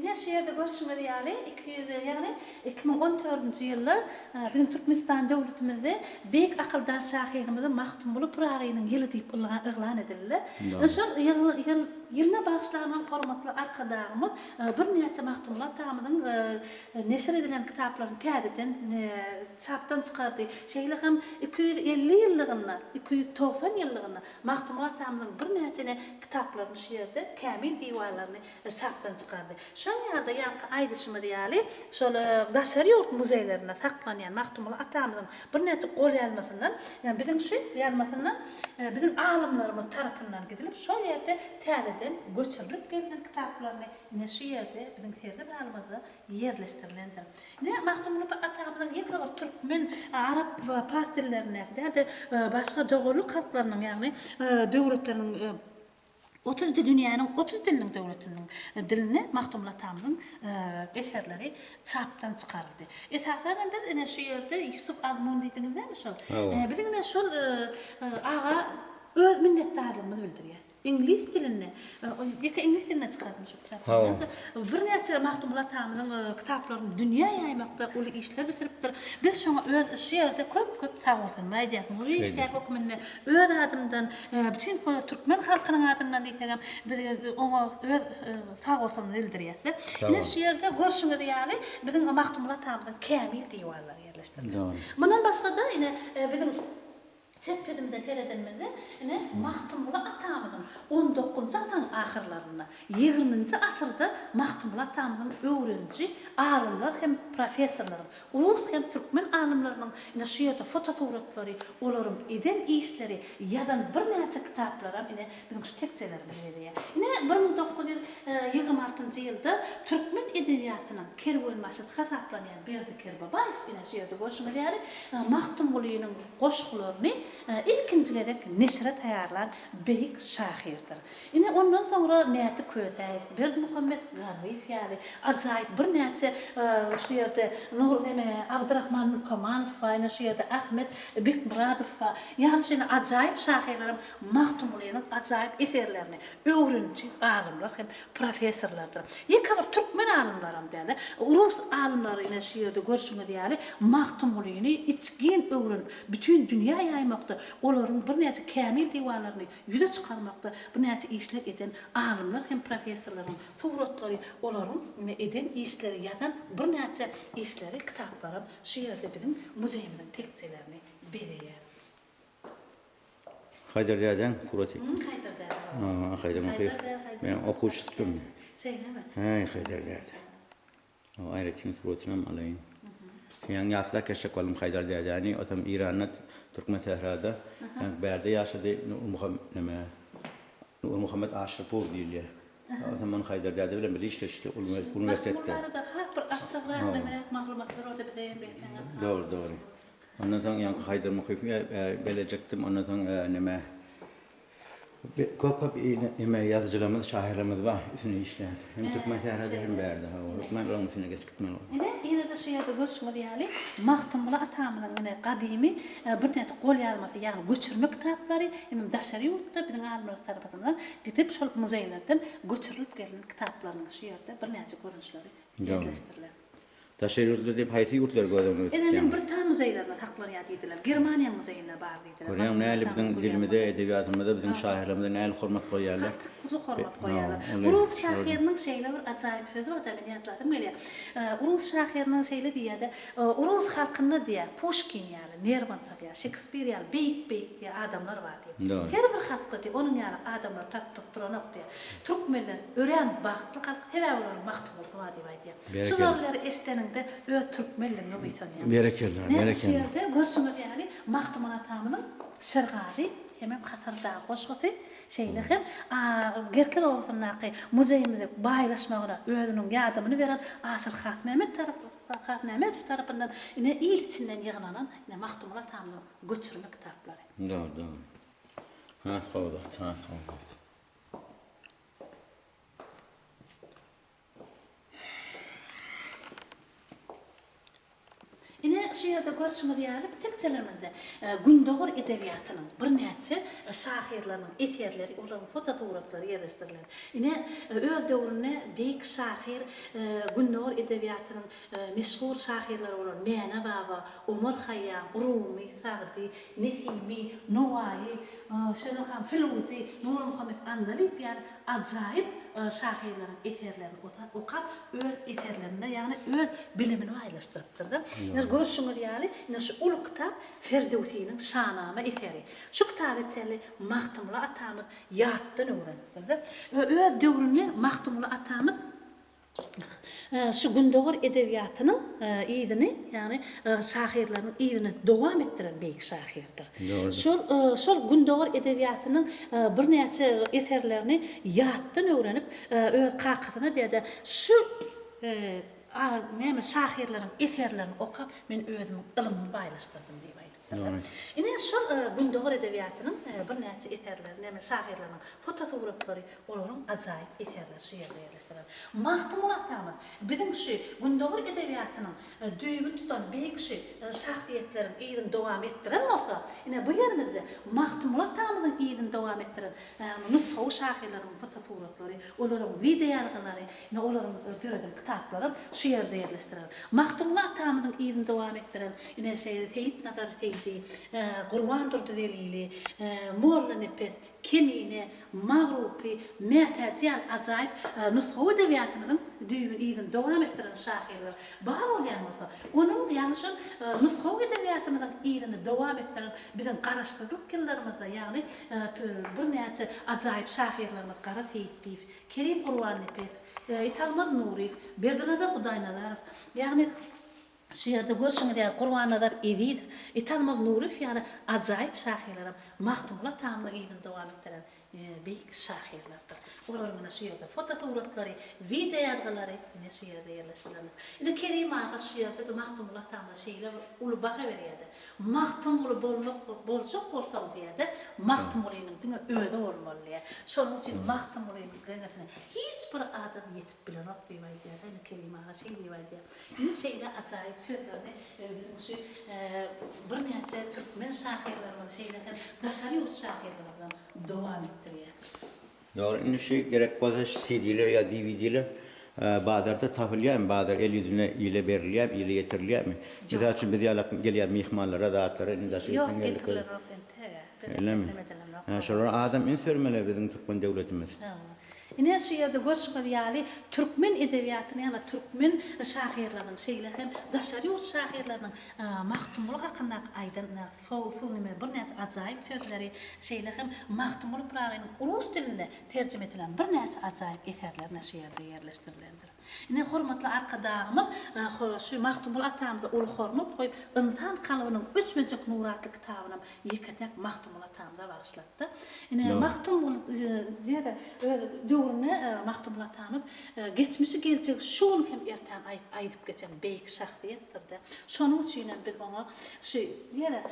Yine şehirde görüşme yani 2014 yılı bizim Türkmenistan devletimizde Beyik Akıldar Şahiyimizde Mahtum bulup Pırağı'nın yılı deyip ıglan edildi. Şol yılına bağışlanan formatlı arkadağımız bir neçe mahtumlar tamamının neşir edilen kitapların tədiden çaptan çıkardı. Şeyler hem 250 yıllığına, 290 yıllığına mahtumlar tamamının bir neçe kitaplarını şiirde, kamil divarlarını çaptan çıkardı. Şu yerde yankı aydışımı diyali, şol daşarı yurt muzeylerine saklanan mahtumlar atamızın bir neçe kol yazmasından, yani bizim yazmasından, bizim alımlarımız tarafından gidilip, şol yerde tədiden göçürülüp gelen kitaplarını yine şiirde, bizim şiirde bağlamada yerleştirilendir. Ne mahtumlar atamızın yıkılır Türkmen, Arap pastillerine de başka doğulu halklarının yani devletlerinin 30 dünyanın 30 dilinin devletinin dilini mahtumlar tamamının eserleri çaptan çıkarıldı. Esasen biz yine şu yerde Yusuf Azmun dediğiniz değil mi şol? Bizim yine şol ağa öz minnettarlığımızı bildiriyor. İngiliz dilini, İngiliz diline çıkartmış o kitapları. Bir neçe mahtumlar tamamının kitaplarını dünya yaymakta, ulu işler bitiriptir. Biz şuna öz şu yerde köp sağolsun, aydiyasın. Bu işler hükümünde öz adımdan, bütün Türkmen halkının adından deyteğim, biz ona öz sağolsun bildiriyesi. Yine şu yerde görüşünü yani bizim mahtumlar tamamının kamil divarları yerleştirdi. Bundan başka da yine bizim Çepedimde teredilmede yine mahtumlar atamının 19. asırın ahırlarında 20. asırda mahtumlar atamının öğrenci alimler hem profesörlerim Rus hem Türkmen alimlerinin yine şu yerde fotoğrafları onların eden işleri yazan bir neçe kitaplar yine bizim şu tekçelerimiz veriyor. Yine 1926 yılda Türkmen edebiyatının kervan maşıt hesaplanan Berdi Kerbabayev yine şu yerde görüşme yani mahtumluğunun koşkularını ilkincilerek neşre tayarlan Beyik Şahirdir. Yine ondan sonra Mehdi Köseyev, Berdi Muhammed Garif yani acayip bir neçe şu yerde Abdurrahman Mülkamanov yine şu yerde Ahmet Bekmuradov yani şimdi acayip şahirlerim mahtumluğunun acayip eserlerini öğrenci alimler hem profesörlerdir. Yekavır Türkmen alimlerim yani Rus alimleri yine şu yerde görüşme yani mahtumluğunu içkin öğren bütün dünya yaymakta onların bir neçe kamil divarlarını yüze çıkarmakta bir neçe işler eden alimler hem profesörlerin suratları onların eden işleri yazan bir neçe işleri kitaplarım şu yerde bizim muzeyimizin tekçelerini veriyor. Haydar Dağ'dan Furatik. Haydar Dağ. Ben okuştum. Şey mi? Haydar Dağ'dan. O ayrıca Furatik'im alayım. Yani yaşlar keşke kalım Haydar Dağ'dan. O tam İran'da Türkmen Tehra'da. Berde yaşadı Nur Muhammed Aşrapur diye. O zaman Haydar Dağ'da bile bir işleşti üniversitede. Bunlarda da has bir açıklığa merak malumatlar orada bileyen bir Doğru. Ondan sonra yani Haydar Muhif'e gelecektim. Ondan sonra köp yazıcılarımız, şairlerimiz var. Üstüne işler. Hem Türkmen Tehra'da hem Berde. Hükmen olan üstüne geçtiktim. Yine de şu yerde görüşmeli yani mahtumlar atamının yine kadimi bir neçe kol yazması yani göçürme kitapları hem daşarı yurtta bizim alimler tarafından gidip şol muzeylerden göçürülüp gelen kitaplarının şu yerde bir neçe görünüşleri yerleştirilir. Taşer yurtları deyip hayati yurtları gördüm. Edenin Britanya muzeylerine taklar yadıydılar. Germaniya muzeyine bağırdıydılar. Koreyan neyli bizim dilimizde, edebiyatımızda, bizim şairlerimizde neyli hürmet koyarlar. Kuzu hürmet koyarlar. Uruz şahirinin şeyleri acayip sözü var da ben yadladım geliyor. Uruz şahirinin şeyleri diye de Uruz halkında diye Pushkin yani, Lermontov ya, Shakespeare ya, beyik diye adamlar var diye. Her bir halkta diye onun yani adamlar tattıranak diye. Türkmenler öğren baktlı halk heva olan mahtum olsa var diye. Şunları eştenin de öz Türkmenliğine uysan yani. Berekeller. Ne şehirde görsünüz yani mahtumun atamının şırgari hem Kasırdağ koşgusu şeyle hem gerçek olsunlar ki muzeyimizde baylaşmağına özünün yardımını veren Asır Xat Mehmet tarafından yine il içinden yığılanan yine mahtumun atamının göçürme kitapları. Doğru. Ha, oldu. Yine şu yerde görüşünüz yani bir tek çelemizde Gündoğur edebiyatı'nın bir neçe şahirlerinin eserleri, onların fotoğrafları yerleştirilir. Yine öz dövrüne büyük şahir Gündoğur edebiyatı'nın meşhur şahirleri olan Mene Baba, Ömer Hayyam, Rumi, Sa'di, Nesimi, Nuayi, Şenokhan Filuzi, Nur Muhammed Andalip yani acayip şahirlerin eserlerini okap öz eserlerine yani öz bilimini paylaştırdı. Yani görüşünüz yani şu ulu kitap Ferdowsi'nin Şahname eseri. Şu kitabı içeri Mahtumlu atamız yattan öğrendirdi. Öz dövrünü Mahtumlu atamız şu Gündoğur edebiyatının iyidini yani şahirlerin iyidini devam ettiren büyük şahirdir. Şol Gündoğur edebiyatının bir neçe eserlerini yattan öğrenip öz kakatına dedi şu şahirlerin eserlerini okuyup men özümün ilmini paylaştırdım diye aytdı. Ine şol Gündoğur edebiyatının bir neçe eserlerini, şahirlerin fotoğrafları onların acayip eserler şu yerде yerleştirildi. Mahtumul atamız bizim şu Gündoğur edebiyatının düğümünü tutan büyük şu şahsiyetlerin iyidini devam ettiren olsa, ine bu yerimizde Mahtumul atamızın iyidini devam ettiren nüshav şahirlerin fotoğrafları, onların videoları, ine onların kitapları şu yerde yerleştirildi. Mahtumul atamızın iyidini devam ettiren ine Seyit Nazar Seydi, Kurban Durdudelili, Morla Nefes, Kemine, Mağrupi, Mertaciyan acayip nüshav edebiyatının düğümün iyidini devam ettiren şahirler. Bağ olyanmasa, onun yani şu nüshav edebiyatının iyidini devam ettiren bizim karıştırdık yıllarımızda yani bir neçe acayip şahirlerimiz Kara Seyitliğif, Kerim Kurban Nefes, İtalmaz Nurif, Berdanazar Hudaynazarov yani şu yerde görüşünüz yani Kurbanadar Edid, İtalmaz Nurif yani acayip şahirlerim. Mahtumla tamamla iyiden devam ettiren büyük şahirlerdir. Onların şu yerde fotoğrafları, video yargıları yine şu yerde yerleştirilir. Yine Kerim Ağa şu yerde de Mahtumla tamamla şeyler ulu baka veriyordu. Mahtumlu bolcuk olsam diyede Mahtumlu'nun dine öde olmalı. Şunun için Mahtumlu'nun gönlüne hiçbir adam yetip bilen yok diye yine Kerim Ağa şey diye. Yine şeyler acayip sözlerini bizim şu bir neçe Türkmen şahirlerinin şeylerden daşarıyor şahirlerden devam ettiriyor. Doğru. İndi şu gerek bazı CD'ler ya DVD'ler Bağdarda tahılıyam, Bağdar el yüzüne ile beriliyam, ile yetiriliyam. Bizler için bizi geliyor mihmanlara, dağıtlara, indaşı yok getirilir yok ente. Öyle mi? Şöyle adam insörmeli bizim Türkmen devletimiz. Yine şu yerde görüşmek yani Türkmen edebiyatını yani Türkmen şahirlerin şeylerin daşarıyor şahirlerin mahtumluk hakkında aydan soğusulun bir neçe acayip sözleri şeylerin mahtumluk prağının Rus diline tercüme edilen bir neçe acayip eserlerine şu yerde yerleştirilendir. Yine hürmetli arkadaşımız şu mahtumluk atamızda ulu hürmet koyup insan kalbinin 3 mecik nuratlı kitabını yıkatak mahtumluk atamızda başlattı. Yine mahtumluk diye dövrüne Mahtumul atamız geçmişi gelecek şunu hem erten aydıp geçen büyük şahsiyettir de. Şunun için biz ona yani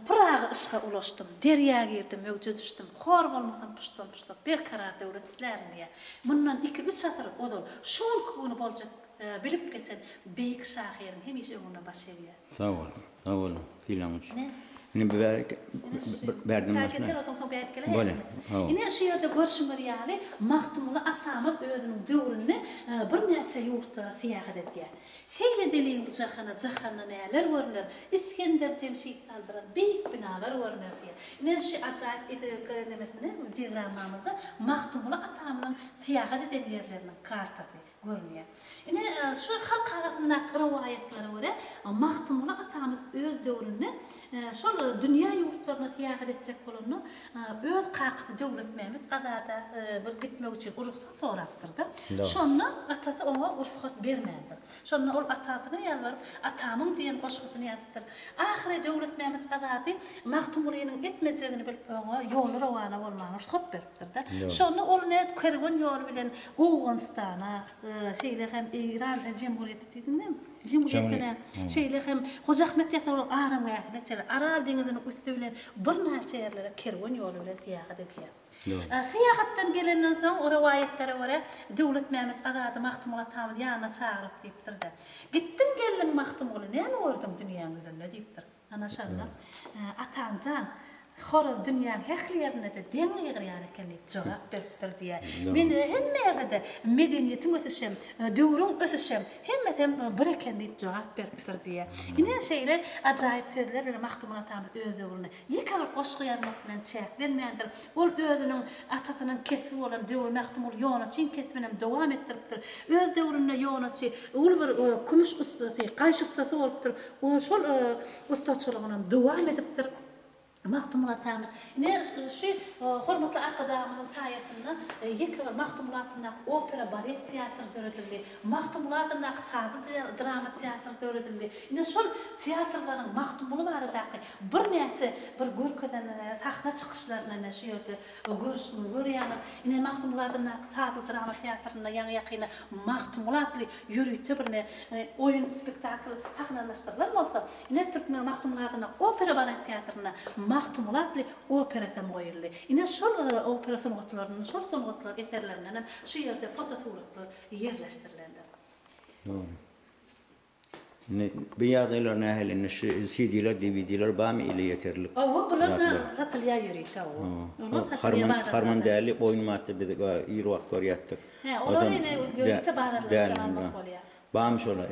Prag'a ışığa ulaştım, derya girdim, mevcut düştüm, hor olmasam puştum, bir karar devletlerine. Bundan 2-3 asır olur. Şunun kuvunu olacak bilip geçen büyük şahirin hem işi ona başarıya. Sağ olun. Filanmış. Yine bir verdim başına. Böyle. Yine şu yerde görüşümür yani Mahtumlu atamız özünün dövrünü bir neçe yurtlara siyahat ediyor. Seyle deliğin bu cahana neler görülür. İskender Cemşit saldıran büyük binalar görülür diye. Yine şu acayip görünemesine Cihranamızda Mahtumlu atamızın siyahat eden yerlerinin kartası görünüyor. Yine şu halk arasında rivayetleri göre Mahtumlu atamız öz dövrünü şu dünya yurtlarına siyahat edecek olanı öz kakıtı devlet Mehmet azada bir gitmek için uruktan sorattırdı. Sonra atası ona ursat vermedi. Sonra ol atasına yalvarıp atamın diyen koşkutunu yaptır. Ahire devlet Mehmet azadi Mahtumlu'nun etmeyeceğini bilip ona yolu ravana olmanı ursat veriptirdi. Sonra ol ne kervan yolu bilen Uğunistan'a şeyler hem İran Cumhuriyeti dedin değil mi? Cumhuriyetine şeyler hem Hoca Ahmet Yasaroğlu Aram Aral Dengizi'nin üstü bilen bir neçe yerlere kervan yolu bilen siyahat ediyor. Hiyaqatdan gelenden soň o riwayetlere göre Döwlet Mehmet Azady Mahtumula tamam ýanyna çagyryp diýipdir. Gittin gelin Mahtumula näme gördüň dünýäň üzerinde diýipdir. Ana şalla atanjan Horol dünýäň häkli ýerine de deň ýygyrýar ekenlik jogap beripdir diýe. Men hemme ýerde medeniýetiň ösüşem, döwrüň ösüşem, hemmem bir ekenlik jogap beripdir diýe. Ine şeýle ajaýyp sözler bilen Mahtumula tamam öz döwrüne ýekabir goşgy ýarmak bilen çäklenmeýändir. Ol özüniň atasynyň kesip bolan döwür Mahtumul ýonaçyn kesibinem dowam etdiripdir. Öz döwrüne ýonaçy ul bir kumuş ustasy, gaýşy ustasy bolupdyr. O şol ustaçylygyny dowam edipdir. Mahtumula tamam. Ne şu hormatly arkadaşlarymyň saýatynda ýekabir Mahtumulatyna opera, balet teatr döredildi. Mahtumulatyna sady drama teatr döredildi. Ine şol teatrlaryň Mahtumula baradaky bir näçe bir görkezden sahna çykyşlaryna şu ýerde görýär. Ine Mahtumulatyna sady drama teatrynda ýa ýakyna Mahtumulaty ýürüýte birne oýun spektakl sahnalaşdyrylan bolsa, ine türkmen Mahtumulatyna opera, balet teatryna Mahtumulaty operasy goýuldy. Ine şol opera sanatlarynyň şol sanatlar eserlerinden şu ýerde fotosuratlar ýerleşdirilendir. Ne bir ýagdaýlar nähelinde şu CD-ler, DVD-ler bamy ile ýeterli. Awa bular satylýar ýürüýte o. Harman däli oýun matdy bir ýyr wagt görýärdik. Olar ine ýürüýte bararlar bolýar. Bam şola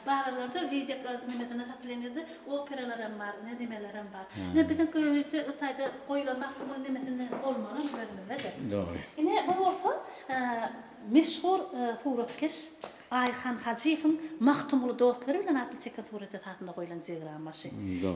Bağlarlarda video minetine satılınırdı. Operalarım var, ne demelerim var. Ne bizim köyüte otayda koyulan Mahtumul demesinden olmalı bölümlerde. Doğru. Yine bu olsa meşhur suratkeş Ayhan Hacif'in Mahtumul dostları bilen atlı çeken surette tahtında koyulan zigram başı.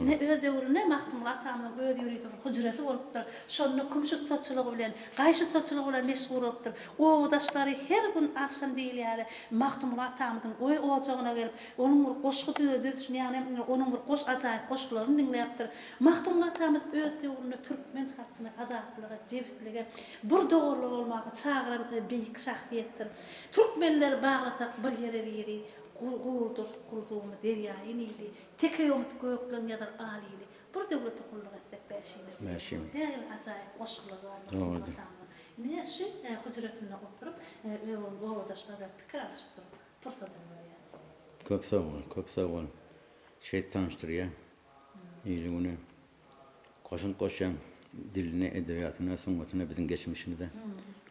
Ne öz döwrüne Mahtumul atamyň öz ýürüýte hujreti bolupdyr. Şonu kumşy tutçylygy bilen, gaýşy tutçylygy bilen meşhur bolupdyr. O odaşlary her gün akşam diýilýär. Mahtumul atamyň oý ojagyna gelip, onuň bir goşgy düzüşini, ýani onuň bir goş ajaýyp goşklaryny dinläpdir. Mahtumul atamyň öz döwrüne türkmen halkyna adatlyga, jewsizlige, bir dogurlyk bolmagy çagyran beýik şahsiýetdir. Türkmenler baglasak bir ýere biri gurdur kulduğumu derýaýy nili tekeýomut göklen ýa-da alili bir döwleti kulluk etmek beşini. Däl ajaýyp goşgylar var. Ne şu hujratynda oturup o odaşlara pikir alypdyr. Pursat berýär. Köp sag bol. Şeýtan tanıştyrýar. Ýylygyny goşun diline, edebiýatyna, sungatyna biziň geçmişimizde.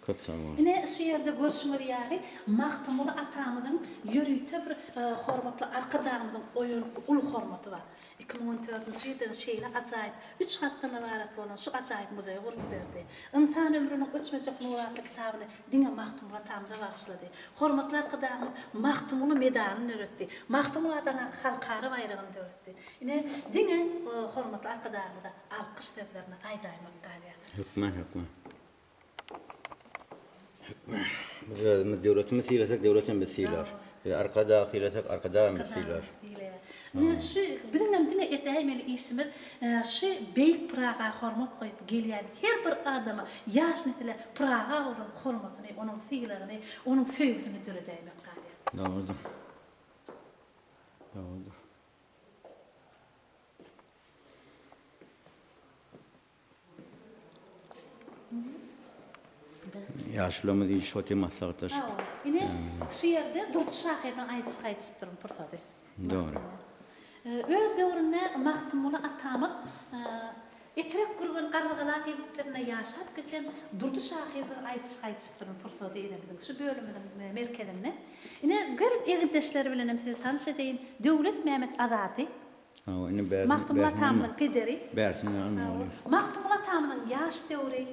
Köp sag bol. Ine şu ýerde görüşmeli ýaly Mahtumul atamyň ýürüýte bir hormatly arkadaşymyň oýun ulu hormaty var. 2014-nji ýylda şeýle ajaýyp 3 gatdan ibaret bolan şu ajaýyp muzeý gurup berdi. Insan ömrüniň öçmejek nuratly kitabyny diňe Mahtumul atamda bagşlady. Hormatly arkadaşym Mahtumul medalyny öretdi. Mahtumul atamyň halkary bayragyny öretdi. Ine diňe hormatly arkadaşymda alkyş sözlerini aýdaýmak galýar. Hükmen. Devletimiz siylesek devletin biz siyler. Arkada siylesek arkada biz siyler. Ne şu bizim dine etäýmeli işimiz şu beýik Praga hormat goýup gelýän her bir adama ýaş netile Praga bolan hormatyny, onuň siýlerini, onuň söýgüsini döredäýmek galýar. Doğru. Yaşlımız iş şoti maslahatlaş. Ine şu ýerde Durdy Şahyryň aýdyşyp durun pursady. Doğru. Öz döwründe Mahtumul atamyň etrep gürgen garrygalar hebitlerine ýaşap geçen Durdy Şahyryň aýdyşyp durun pursady edebiliň şu bölüminiň merkezinde. Ine gelip egideşleri bilen hem sizi tanış edeýin. Döwlet Mehmet Azady. Mahtumul atamyň pederi. Mahtumul atamyň ýaş döwri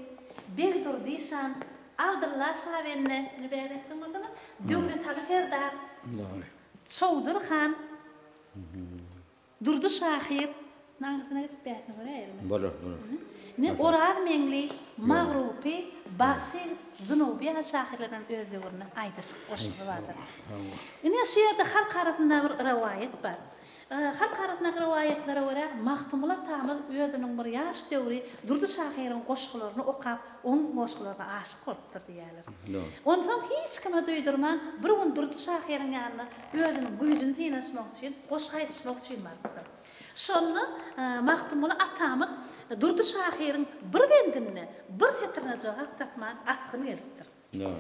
Begdur Disan Abdullah Şavenni berekdim bolsa döwlet halkerdar. Çowdur Han Durdy Şahyr naňysyna geçip bätni görýärmi? Bolar. Ne Orad Mengli, Magrupi, Bagşy, Zunubi şahyrlaryň öz döwrüne aýdyşyp goşugy bardyr. Ine şu ýerde halk arasynda bir riwayet bar. Halk arasynda riwayetlere görä Mahtumul atamyň özüniň bir ýaş döwri Durdy Şahyryň goşgylaryny okap, oň goşgylaryna aşyk bolupdyr diýerler. Ondan hiç kime duýdurman, bir gün Durdy Şahyryň ýanyna özüniň güýjüni teňleşmek üçin, goşgy aýdyşmak üçin bardyr. Şonu Mahtumulu atamyk Durdy Şahyryň bir wendinne, bir tetrine jogap tapman atgyny gelipdir. Doğru.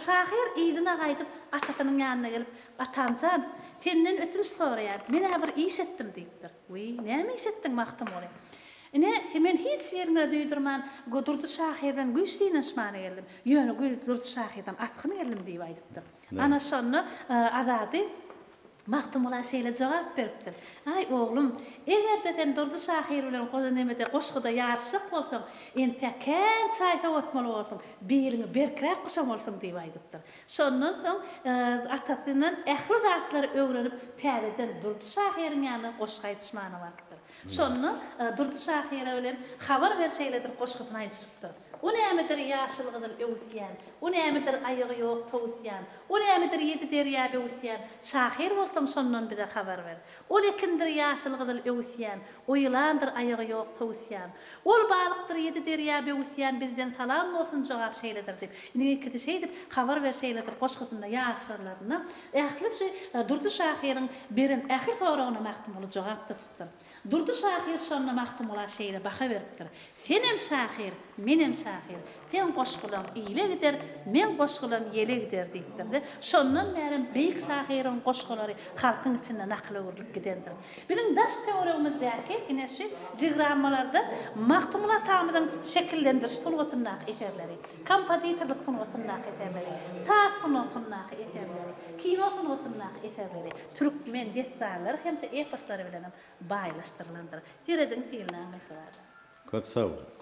Şahyr ýygyna gaýdyp atatynyň ýanyna gelip, "Atamjan, senden ötünç soraýar. Men bir iş etdim" diýipdir. "Uy, näme iş etdiň Mahtumulu?" "Ine hemen hiç ýerine duýdurman, Durdy Şahyr bilen güýçliňişmana geldim. Ýöne Durdy Şahyrdan atgyny geldim" diýip aýdypdyr. Ana şonu azady Mahtumula şeýle jogap beripdir. "Ay oglum, egerde sen Durdy Şahyr bilen goza nemede goşgyda ýarşyk bolsaň, ente kän çaýta otmaly bolsaň, biriňi berkirek goşam bolsaň" diýip aýdypdyr. Şondan soň atasynyň ähli zatlary öwrenip, täzeden Durdy Şahyryň ýanyna goşgy aýtışmany bardyr. Şonu Durdy Şahyra bilen habar berseýledir goşgyny aýdyşypdyr. O nämedir ýaşylygyny öwsýän, o nämedir aýagy ýok towsýan, o nämedir ýedi derýä öwsýän, Şahyr bolsaň şondan bize habar ber. Ol ekindir ýaşylygyny öwsýän, o ýylandyr aýagy ýok towsýan. Ol balykdyr ýedi derýä öwsýän, bizden salam bolsun jogap şeýledir diýip. Ine ikide şeýdip habar berseýledir goşgyna ýaşylaryna. Ählisi Durdy Şahyryň beren ähli soragyna Mahtumulu jogap tapdyr. Durdy Şahyr şonu Mahtumula şeýle baha beripdir. "Senem Şahyr, menem Şahyr. Sen goşgylaň ýyle gider, men goşgylaň ýele gider" diýipdir. Şondan bäri beýik Şahyryň goşgylary halkyň içinde nakly bolip gidendir. Biziň daş teoriýamyzdäki ineşi diagrammalarda Mahtumula tamydan şekillendiriş tulgatyndaky eserleri, kompozitorlyk tulgatyndaky eserleri, taat tulgatyndaky eserleri, kino tulgatyndaky eserleri, türkmen destanlary hem de eposlary bilen baýlaşdyrylandyr. Ýereden tiýilen meseleler.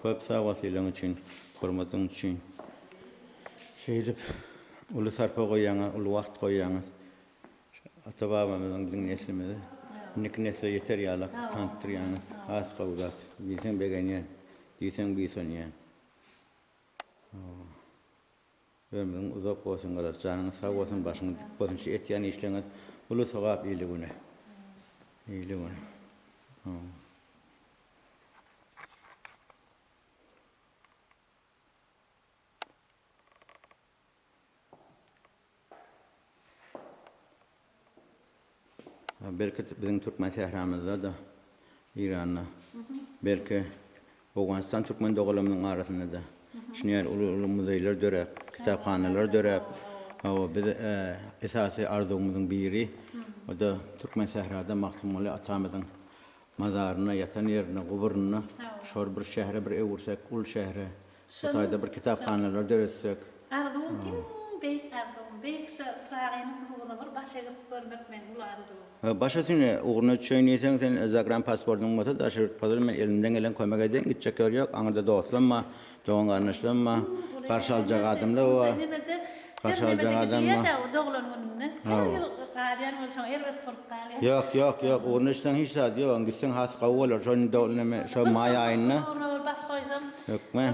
Köp sağ wasilyň üçin, hormatyň üçin. Şeýdip, uly sarpa goýýaňyz, uly wagt goýýaňyz. Ata-babamyzyň biziň neslimizde niknese ýeter ýalak tantyryýaňyz. Has gowdat, biziň begenýän, diýsen biýsenýän. Ömrüň uzak bolsun, janyň sag bolsun, başyň dik bolsun, şu etýän işleňiz uly sowap ýyly güne. Ýyly güne. Belki bizim Türkmen şehramızda da İran'da, belki Afganistan Türkmen doğulamının arasında da şunlar ulu muzeyler dörep, kitaphaneler dörep. O biz esası arzumuzun biri, o da Türkmen şehrada Mahtumulu atamızın mazarına, yatan yerine, kuburuna, şor bir şehre bir evursek, ul şehre, Hatayda bir kitaphaneler döretsek. Arzum beýik arzum, beýik pragyny kuzuguna bir başa gelip görmek men ulardy. Başa seni uğruna çöýnýeseň sen Zagram pasportuň bolsa da şu pazar men elimden gelen koymak edin gitjek ýok, aňda dostlanma, doň garnaşlanma, garşy aljak adamlar wa garşy aljak adamlar. Ýok, uğrunçdan hiç zat ýok, gitsen has gawwalar, şonu dowlame, şo maýa aýyna. Hökmen.